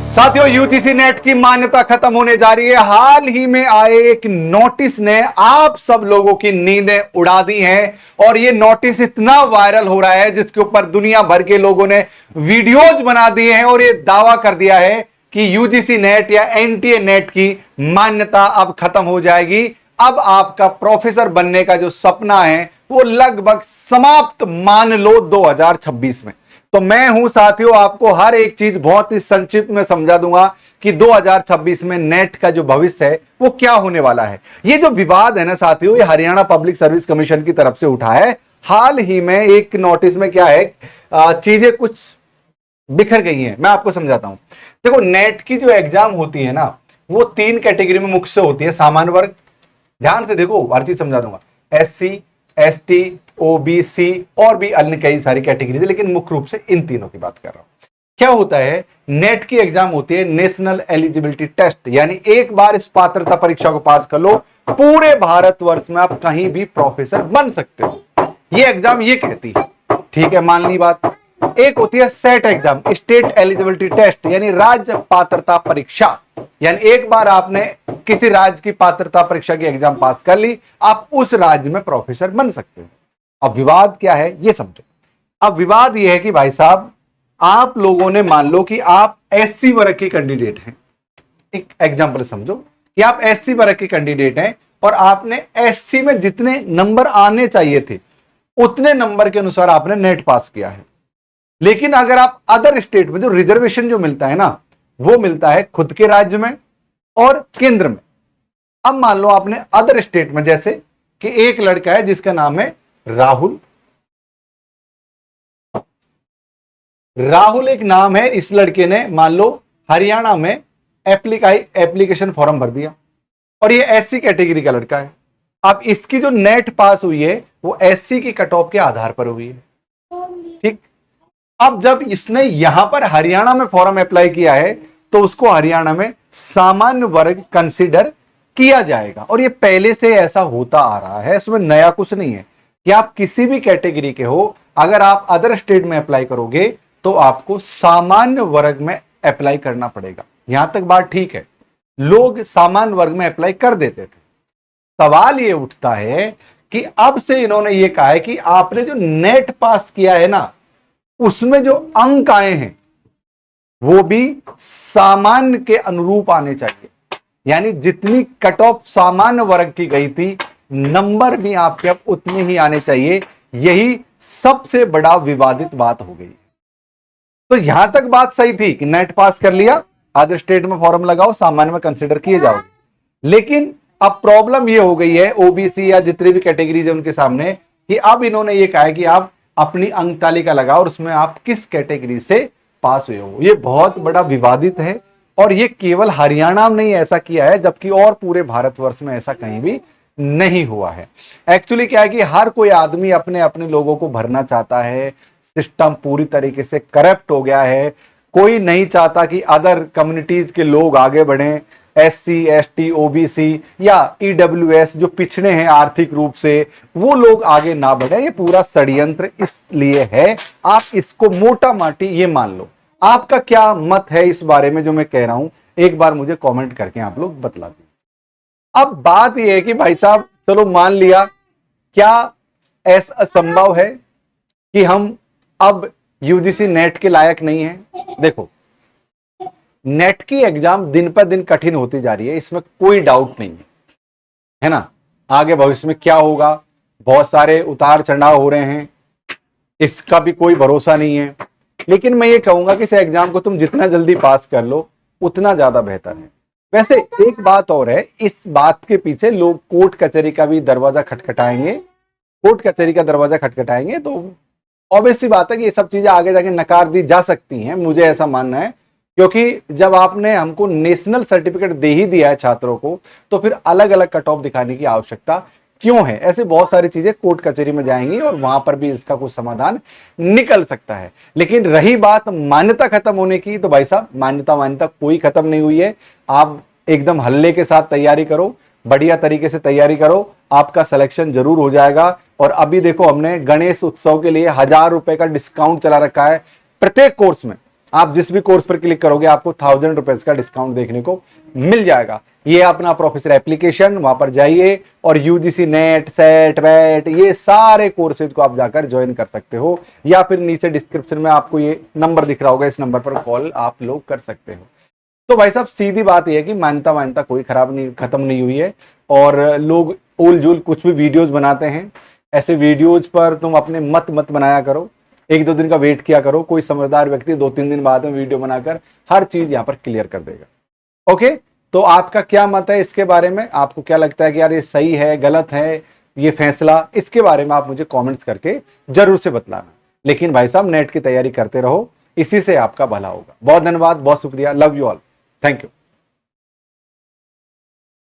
साथियों, UGC net की मान्यता खत्म होने जा रही है। हाल ही में आए एक नोटिस ने आप सब लोगों की नींदें उड़ा दी हैं और ये नोटिस इतना वायरल हो रहा है जिसके ऊपर दुनिया भर के लोगों ने वीडियोज बना दिए हैं और ये दावा कर दिया है कि यूजीसी नेट या एनटीए नेट की मान्यता अब खत्म हो जाएगी। अब आपका प्रोफेसर बनने का जो सपना है वो लगभग समाप्त मान लो 2026 में। तो मैं हूं साथियों, आपको हर एक चीज बहुत ही संक्षिप्त में समझा दूंगा कि 2026 में नेट का जो भविष्य है वो क्या होने वाला है। ये जो विवाद है ना साथियों, ये हरियाणा पब्लिक सर्विस कमीशन की तरफ से उठा है। हाल ही में एक नोटिस में क्या है, चीजें कुछ बिखर गई हैं। मैं आपको समझाता हूं। देखो, नेट की जो एग्जाम होती है ना, वो 3 कैटेगरी में मुख्य से होती है। सामान्य वर्ग, ध्यान से देखो, हर चीज समझा दूंगा। SC, ST, OBC और भी अन्य कई सारी कैटेगरी है, लेकिन मुख्य रूप से इन तीनों की बात कर रहा हूं। क्या होता है, नेट की एग्जाम होती है नेशनल एलिजिबिलिटी टेस्ट, यानी एक बार इस पात्रता परीक्षा को पास कर लो, पूरे भारतवर्ष में आप कहीं भी प्रोफेसर बन सकते हो। ये एग्जाम ये कहती है, ठीक है, मान ली बात। एक होती है SET exam, state eligibility test, यानी राज्य पात्रता परीक्षा, यानी एक बार आपने किसी राज्य की पात्रता परीक्षा की एग्जाम पास कर ली, आप उस राज्य में प्रोफेसर बन सकते हो। अब विवाद क्या है ये समझो। अब विवाद ये है कि भाई साहब, आप लोगों ने मान लो कि आप SC वर्ग के कैंडिडेट हैं। एक एग्जांपल समझो कि आप SC वर्ग के कैंडिडेट हैं और आपने SC में जितने नंबर आने चाहिए थे उतने नंबर के अनुसार आपने नेट पास किया है। लेकिन अगर आप अदर स्टेट में, जो रिजर्वेशन जो मिलता है ना, वो मिलता है खुद के राज्य में और केंद्र में। अब मान लो आपने अदर स्टेट में, जैसे कि एक लड़का है जिसका नाम है राहुल। राहुल एक नाम है, इस लड़के ने मान लो हरियाणा में एप्लीकेशन फॉर्म भर दिया और ये SC कैटेगरी का लड़का है। अब इसकी जो नेट पास हुई है वो SC की कट ऑफ के आधार पर हुई है, ठीक। अब जब इसने यहां पर हरियाणा में फॉर्म अप्लाई किया है तो उसको हरियाणा में सामान्य वर्ग कंसीडर किया जाएगा। और ये पहले से ऐसा होता आ रहा है, इसमें नया कुछ नहीं है कि आप किसी भी कैटेगरी के हो, अगर आप अदर स्टेट में अप्लाई करोगे तो आपको सामान्य वर्ग में अप्लाई करना पड़ेगा। यहां तक बात ठीक है, लोग सामान्य वर्ग में अप्लाई कर देते थे। सवाल ये उठता है कि अब से इन्होंने ये कहा है कि आपने जो नेट पास किया है ना, उसमें जो अंक आए हैं वो भी सामान्य के अनुरूप आने चाहिए। यानी जितनी कट ऑफ सामान्य वर्ग की गई थी, नंबर भी आपके अब उतने ही आने चाहिए। यही सबसे बड़ा विवादित बात हो गई। तो यहां तक बात सही थी कि नेट पास कर लिया, अदर स्टेट में फॉर्म लगाओ, सामान्य में कंसीडर किए जाओगे। लेकिन अब प्रॉब्लम ये हो गई है OBC या जितनी भी कैटेगरीज है उनके सामने, कि अब इन्होंने ये कहा है कि आप अपनी अंक तालिका लगाओ और उसमें आप किस कैटेगरी से पास हुए हो। ये बहुत बड़ा विवादित है और ये केवल हरियाणा में नहीं ऐसा किया है, जबकि और पूरे भारतवर्ष में ऐसा कहीं भी नहीं हुआ है। एक्चुअली क्या है कि हर कोई आदमी अपने अपने लोगों को भरना चाहता है। सिस्टम पूरी तरीके से करप्ट हो गया है। कोई नहीं चाहता कि अदर कम्युनिटीज के लोग आगे बढ़ें। SC, ST, OBC या EWS जो पिछड़े हैं आर्थिक रूप से, वो लोग आगे ना बढ़े। ये पूरा षड्यंत्र इसलिए है। आप इसको मोटा माटी ये मान लो। आपका क्या मत है इस बारे में जो मैं कह रहा हूं, एक बार मुझे कमेंट करके आप लोग बतला दीजिए। अब बात यह है कि भाई साहब, चलो मान लिया, क्या ऐसा संभव है कि हम अब UGC नेट के लायक नहीं है? देखो, नेट की एग्जाम दिन पर दिन कठिन होती जा रही है, इसमें कोई डाउट नहीं है ना। आगे भविष्य में क्या होगा, बहुत सारे उतार चढ़ाव हो रहे हैं, इसका भी कोई भरोसा नहीं है। लेकिन मैं ये कहूंगा कि इस एग्जाम को तुम जितना जल्दी पास कर लो उतना ज्यादा बेहतर है। वैसे एक बात और है, इस बात के पीछे लोग कोर्ट कचहरी का भी दरवाजा खटखटाएंगे। कोर्ट कचहरी का दरवाजा खटखटाएंगे तो ऑब्वियस सी बात है कि ये सब चीजें आगे जाके नकार दी जा सकती हैं, मुझे ऐसा मानना है। क्योंकि जब आपने हमको नेशनल सर्टिफिकेट दे ही दिया है छात्रों को, तो फिर अलग अलग कट ऑफ दिखाने की आवश्यकता क्यों है? ऐसे बहुत सारी चीजें कोर्ट कचहरी में जाएंगी और वहां पर भी इसका कुछ समाधान निकल सकता है। लेकिन रही बात मान्यता खत्म होने की, तो भाई साहब, मान्यता कोई खत्म नहीं हुई है। आप एकदम हल्ले के साथ तैयारी करो, बढ़िया तरीके से तैयारी करो, आपका सिलेक्शन जरूर हो जाएगा। और अभी देखो, हमने गणेश उत्सव के लिए 1000 रुपए का डिस्काउंट चला रखा है प्रत्येक कोर्स में। आप जिस भी कोर्स पर क्लिक करोगे आपको 1000 रुपीज का डिस्काउंट देखने को मिल जाएगा। ये अपना प्रोफेसर एप्लीकेशन, वहां पर जाइए और यूजीसी नेट, सेट, वेट, ये सारे कोर्सेज को आप जाकर ज्वाइन कर सकते हो, या फिर नीचे डिस्क्रिप्शन में आपको ये नंबर दिख रहा होगा, इस नंबर पर कॉल आप लोग कर सकते हो। तो भाई साहब सीधी बात यह है कि मान्यता कोई खत्म नहीं हुई है, और लोग उल जुल कुछ भी वीडियोज बनाते हैं। ऐसे वीडियोज पर तुम अपने मत बनाया करो, 1-2 दिन का वेट किया करो, कोई समझदार व्यक्ति 2-3 दिन बाद में वीडियो बनाकर हर चीज यहाँ पर क्लियर कर देगा। ओके, तो आपका क्या मत है इसके बारे में? आपको क्या लगता है कि यार ये सही है, गलत है ये फैसला? इसके बारे में आप मुझे कमेंट्स करके जरूर से बतलाना। लेकिन भाई साहब नेट की तैयारी करते रहो, इसी से आपका भला होगा। बहुत धन्यवाद, बहुत शुक्रिया, love you all, thank you.